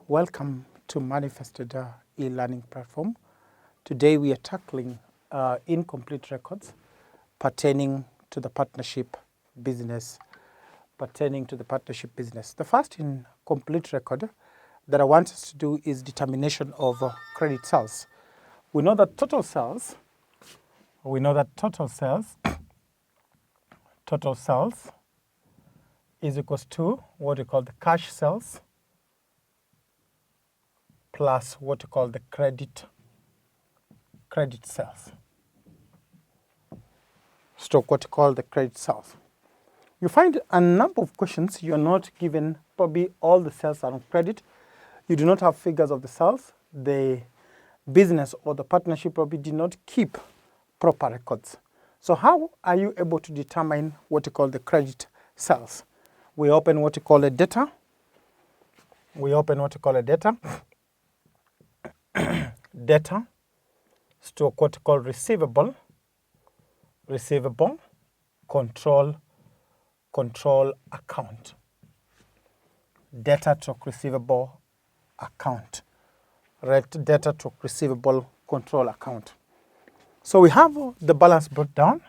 welcome to Manifested e-learning platform. Today we are tackling incomplete records pertaining to the partnership business. The first incomplete record that I want us to do is determination of credit sales. We know that total sales is equals to what we call the cash sales plus what we call the credit sales. Stroke what we call the credit sales. You find a number of questions you're not given, probably all the sales are on credit. You do not have figures of the sales. The business or the partnership probably did not keep proper records. So how are you able to determine what we call the credit sales? We open what we call a data. Data, stroke what we call receivable, control account. Data to receivable account. Data to receivable control account. So we have the balance brought down.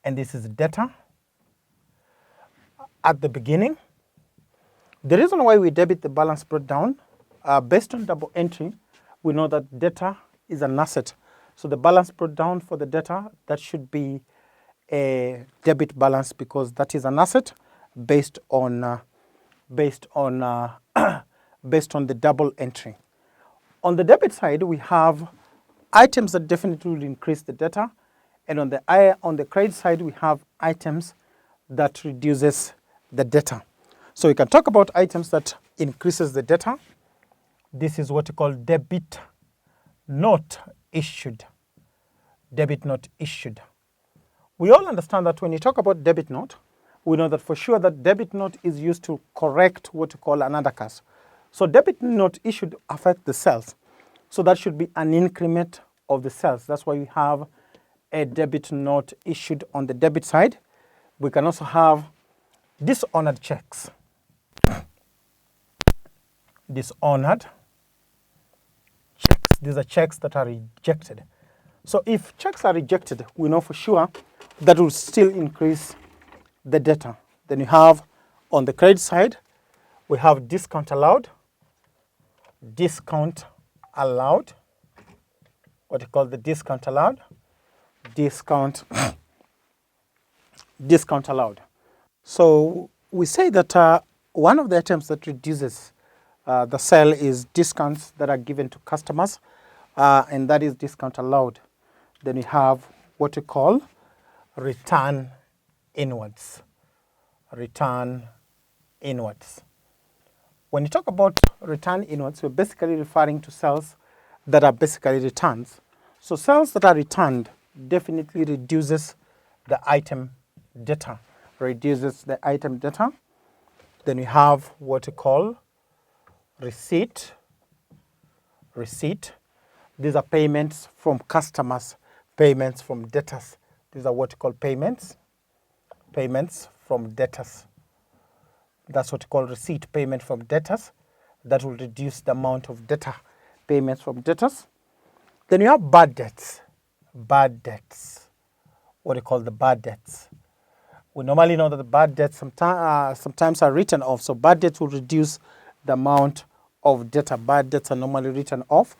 And this is data at the beginning. The reason why we debit the balance brought down, based on double entry, we know that data is an asset. So the balance brought down for the data, that should be a debit balance because that is an asset based on the double entry. On the debit side, we have items that definitely will increase the data, and on the credit side, we have items that reduces the data. So we can talk about items that increases the data. This is what we call debit note issued. Debit note issued. We all understand that when you talk about debit note, we know that for sure that debit note is used to correct what we call an undercast. So debit note issued affect the sales. So that should be an increment of the sales. That's why we have a debit note issued on the debit side. We can also have dishonored checks. Dishonored checks. These are checks that are rejected. So if checks are rejected, we know for sure that will still increase the data. Then you have on the credit side, we have discount allowed. What you call the discount allowed. Discount allowed. So we say that one of the items that reduces the sale is discounts that are given to customers, and that is discount allowed. Then we have what we call return inwards. When you talk about return inwards, we're basically referring to sales that are basically returns. So sales that are returned definitely reduces the item data. Then we have what we call receipt. These are payments from customers, payments from debtors. These are what we call payments from debtors. That's what we call receipt, payment from debtors. That will reduce the amount of data, payments from debtors. Then you have bad debts. What do you call the bad debts? We normally know that the bad debts sometimes are written off. So bad debts will reduce the amount of data. Bad debts are normally written off,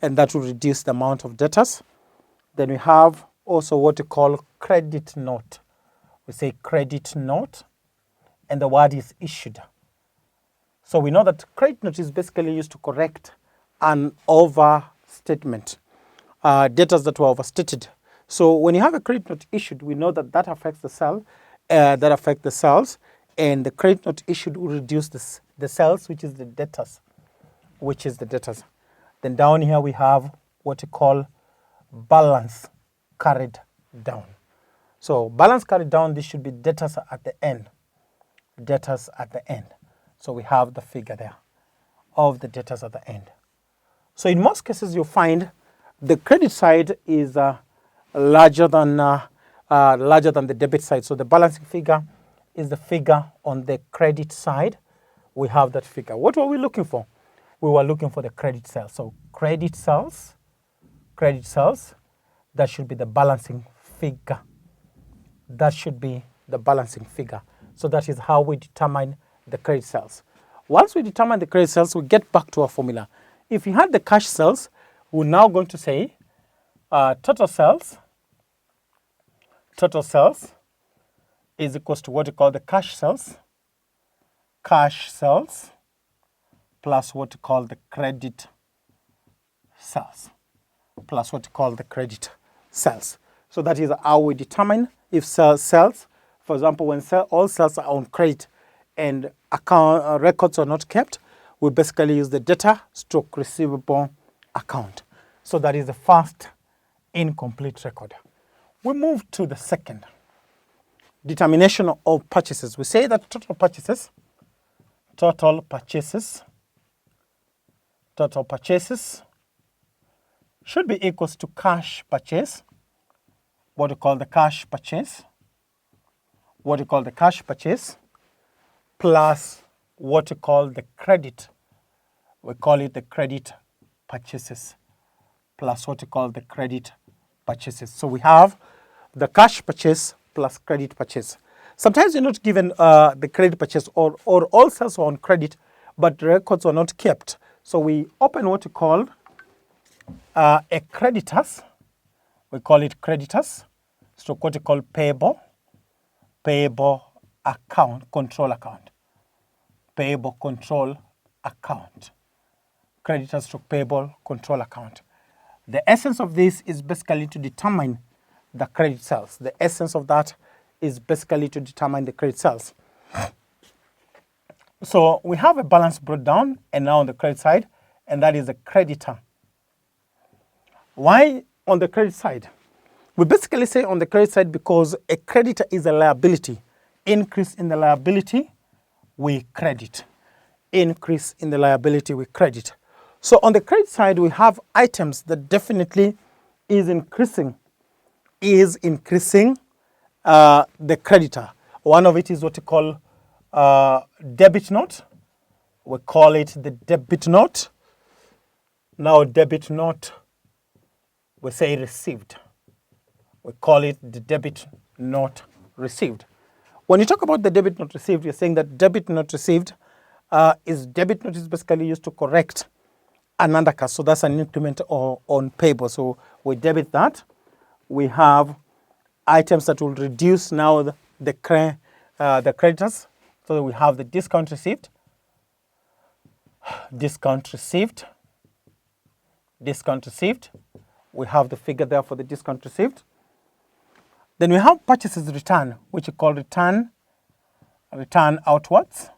and that will reduce the amount of debtors. Then we have also what we call credit note. We say credit note, and the word is issued. So we know that credit note is basically used to correct an overstatement, debtors that were overstated. So when you have a credit note issued, we know that that affects the sales, and the credit note issued will reduce the sales, which is the debtors. Then down here we have what we call balance carried down. So balance carried down, this should be debtors at the end. So we have the figure there of the debtors at the end. So in most cases, you'll find the credit side is larger than the debit side. So the balancing figure is the figure on the credit side. We have that figure. What were we looking for? We were looking for the credit sales. So credit sales, that should be the balancing figure. That should be the balancing figure. So that is how we determine the credit sales. Once we determine the credit sales, we get back to our formula. If you had the cash sales, we're now going to say total sales is equals to what we call the cash sales plus what we call the credit sales, So that is how we determine if sales, for example, when all sales are on credit and account records are not kept, we basically use the debtor stroke receivable account. So that is the first incomplete record. We move to the second, determination of purchases. We say that total purchases should be equals to cash purchase, what we call the cash purchase, plus what we call the credit. We call it the credit purchases, plus what we call the credit purchases. So we have the cash purchase plus credit purchase. Sometimes you're not given the credit purchase or all sales are on credit, but records are not kept. So we open what we call a creditors. We call it creditors. So what we call payable account, control account. Payable control account. Creditors to payable control account. The essence of this is basically to determine the credit sales. The essence of that is basically to determine the credit sales. So we have a balance brought down and now on the credit side, and that is the creditor. Why on the credit side? We basically say on the credit side because a creditor is a liability. Increase in the liability, we credit. Increase in the liability, we credit. So on the credit side, we have items that definitely is increasing the creditor. One of it is what we call debit note. We call it the debit note. Now debit note, we say received. We call it the debit note received. When you talk about the debit note received, you're saying that debit note received debit note is basically used to correct an undercut. So that's an increment on payable. So we debit that. We have items that will reduce now the creditors. So we have the discount received. We have the figure there for the discount received. Then we have purchases return, which we call return outwards.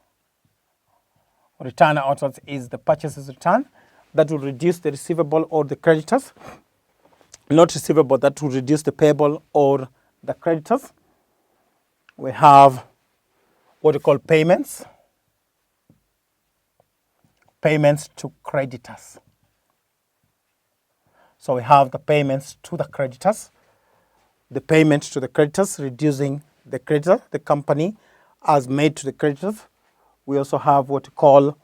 Return outwards is the purchases return that will reduce the receivable or the creditors. Not receivable, that will reduce the payable or the creditors. We have what we call payments. Payments to creditors. So we have the payments to the creditors. The payment to the creditors, reducing the creditor, the company has made to the creditors. We also have what we call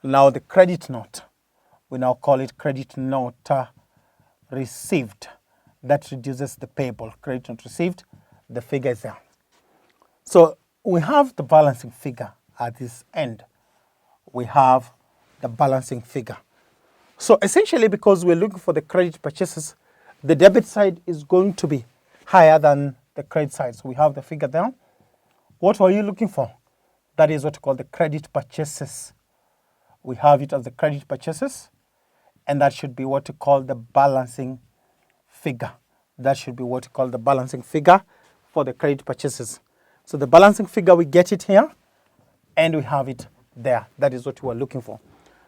now the credit note. We now call it credit note received. That reduces the payable. Credit note received, the figure is there. So we have the balancing figure at this end. We have the balancing figure. So essentially, because we're looking for the credit purchases, the debit side is going to be higher than the credit side. So we have the figure there. What were you looking for? That is what we call the credit purchases. We have it as the credit purchases, and that should be what we call the balancing figure. That should be what we call the balancing figure for the credit purchases. So the balancing figure, we get it here, and we have it there. That is what we were looking for.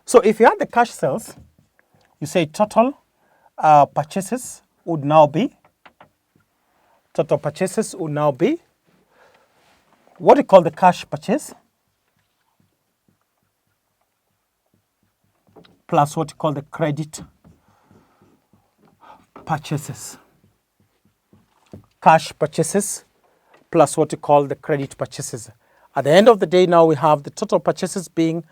So if you had the cash sales, you say total purchases would now be what we call the cash purchase plus what we call the credit purchases. Cash purchases plus what we call the credit purchases. At the end of the day, now we have the total purchases being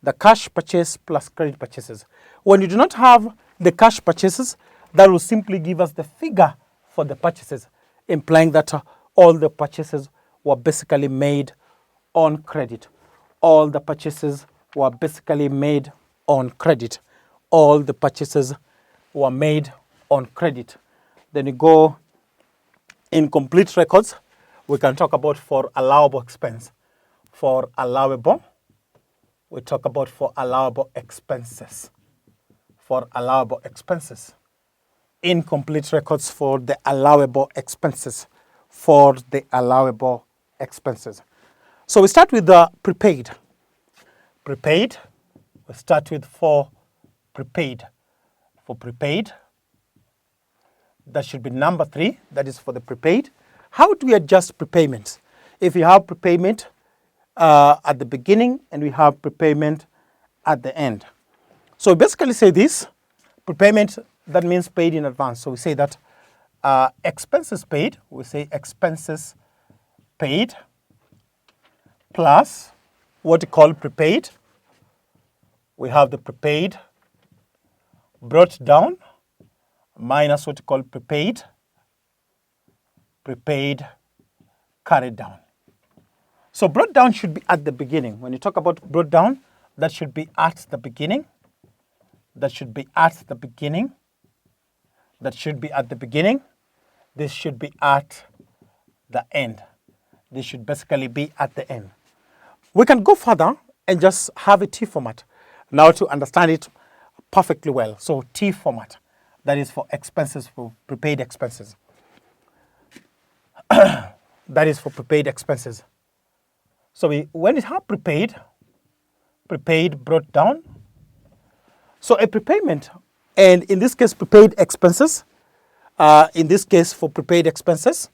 the cash purchase plus credit purchases. When you do not have the cash purchases, that will simply give us the figure for the purchases, implying that all the purchases were basically made on credit. All the purchases were basically made on credit. All the purchases were made on credit. Then you go in complete records, we can talk about for allowable expense. For allowable, we talk about for allowable expenses. For allowable expenses. Incomplete records for the allowable expenses. For the allowable expenses. So we start with the prepaid. Prepaid, we start with for prepaid. For prepaid, that should be number 3, that is for the prepaid. How do we adjust prepayments? If you have prepayment at the beginning and we have prepayment at the end. So we basically say this, prepayment, that means paid in advance. So we say that expenses paid, we say expenses paid plus what we call prepaid. We have the prepaid brought down minus what we call prepaid carried down. So brought down should be at the beginning. When you talk about brought down, that should be at the beginning. That should be at the beginning. That should be at the beginning. This should be at the end. This should basically be at the end. We can go further and just have a T format now to understand it perfectly well. So T format, that is for expenses, for prepaid expenses. That is for prepaid expenses. So when you have prepaid brought down. So a prepayment, and in this case prepaid expenses, in this case for prepaid expenses,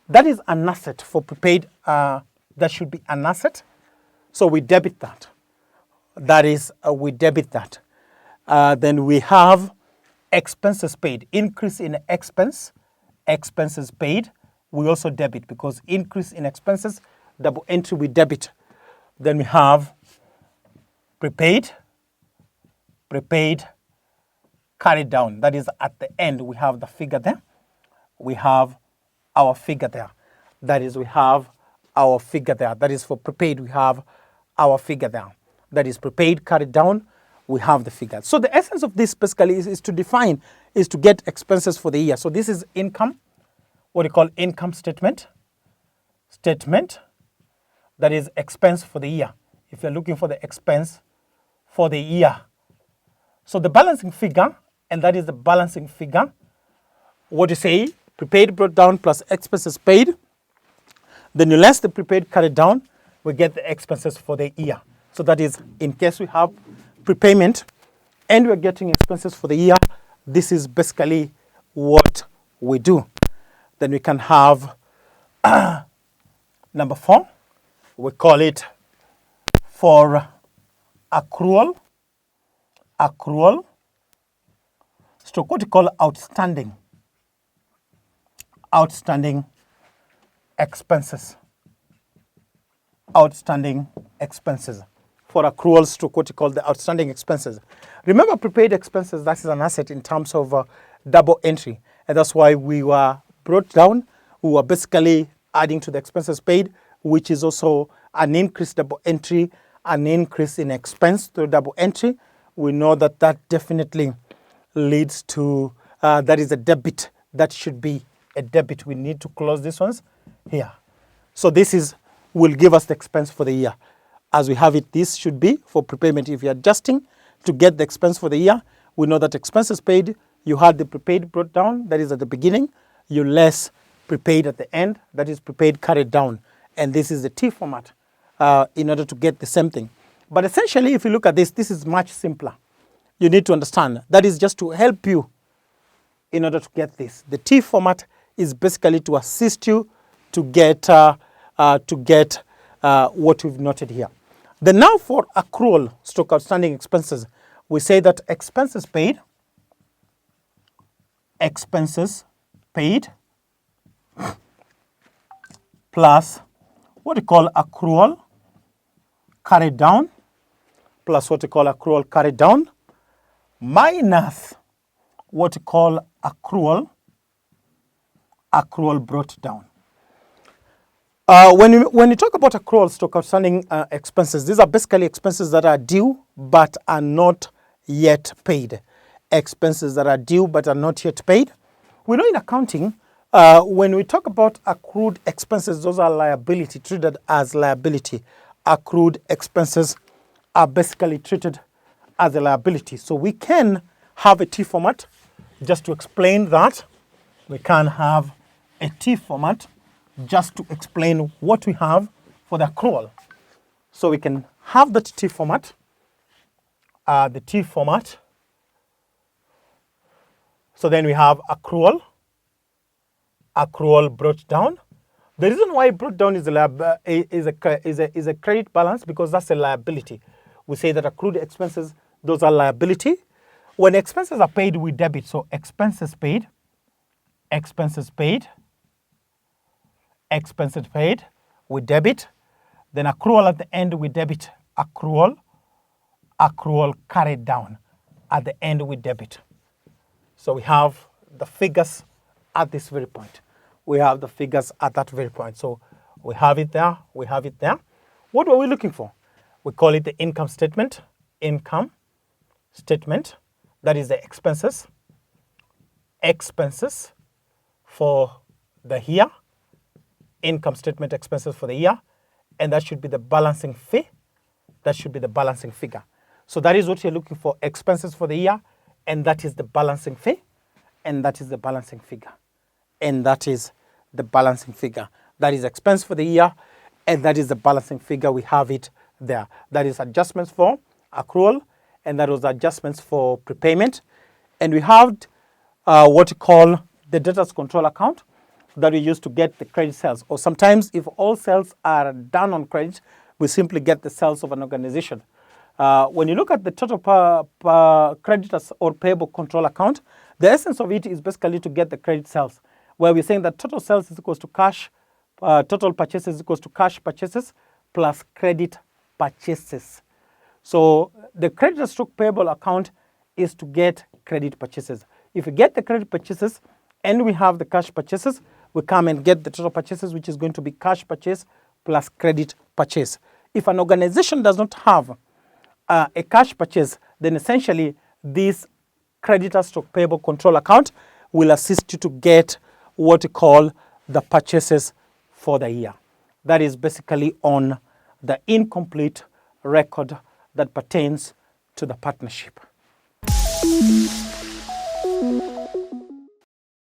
that is an asset for prepaid, that should be an asset. So we debit that. That is, we debit that. Then we have expenses paid, increase in expense, expenses paid, we also debit because increase in expenses, double entry, we debit. Then we have prepaid carried down. That is at the end, we have the figure there. We have our figure there. That is, we have our figure there. That is for prepaid, we have our figure there. That is prepaid carried down, we have the figure. So the essence of this basically is to define, is to get expenses for the year. So this is income, what we call income statement. Statement, that is expense for the year. If you're looking for the expense for the year. So the balancing figure, and that is the balancing figure, what you say, prepaid brought down plus expenses paid. Then you less the prepaid carried down, we get the expenses for the year. So that is, in case we have prepayment and we're getting expenses for the year, this is basically what we do. Then we can have number 4, we call it for accrual, so what we call outstanding expenses. Outstanding expenses. For accruals to what we call the outstanding expenses. Remember prepaid expenses, that is an asset in terms of double entry. And that's why we were brought down. We were basically adding to the expenses paid, which is also an increased double entry, an increase in expense through double entry. We know that that definitely leads to, that is a debit. That should be a debit. We need to close these ones here. So this is, will give us the expense for the year. As we have it, this should be for prepayment. If you're adjusting to get the expense for the year, we know that expenses paid, you had the prepaid brought down, that is at the beginning, you less prepaid at the end, that is prepaid carried down. And this is the T format in order to get the same thing. But essentially, if you look at this, this is much simpler. You need to understand. That is just to help you in order to get this. The T format is basically to assist you to get what we've noted here. Then now for accrual stroke outstanding expenses, we say that expenses paid plus what we call accrual carried down plus what we call accrual carried down minus what we call accrual brought down. When you talk about accruals to outstanding expenses, these are basically expenses that are due but are not yet paid. Expenses that are due but are not yet paid. We know in accounting, when we talk about accrued expenses, those are liability, treated as liability. Accrued expenses are basically treated as a liability. So we can have a T format. Just to explain that, we can have a T format just to explain what we have for the accrual. So we can have that T format, the T format. So then we have accrual brought down. The reason why brought down is a credit balance, because that's a liability. We say that accrued expenses, those are liability. When expenses are paid, we debit. So expenses paid, we debit. Then accrual at the end, we debit. Accrual carried down. At the end, we debit. So we have the figures at this very point. We have the figures at that very point. So we have it there, we have it there. What were we looking for? We call it the income statement. Income statement, that is the expenses for the year. Income statement expenses for the year. And that should be the balancing fee. That should be the balancing figure. So that is what you're looking for, expenses for the year. And that is the balancing fee. And that is the balancing figure. And that is the balancing figure. That is expense for the year, and that is the balancing figure. We have it there. That is adjustments for accrual, and that was adjustments for prepayment. And we have what we call the debtors control account that we use to get the credit sales. Or sometimes if all sales are done on credit, we simply get the sales of an organization. When you look at the total creditors or payable control account, the essence of it is basically to get the credit sales, where we're saying that total sales is equals to cash, total purchases is equals to cash purchases plus credit purchases. So the creditor stroke payable account is to get credit purchases. If we get the credit purchases and we have the cash purchases, we come and get the total purchases, which is going to be cash purchase plus credit purchase. If an organization does not have a cash purchase, then essentially this creditor stroke payable control account will assist you to get what we call the purchases for the year. That is basically on the incomplete record that pertains to the partnership.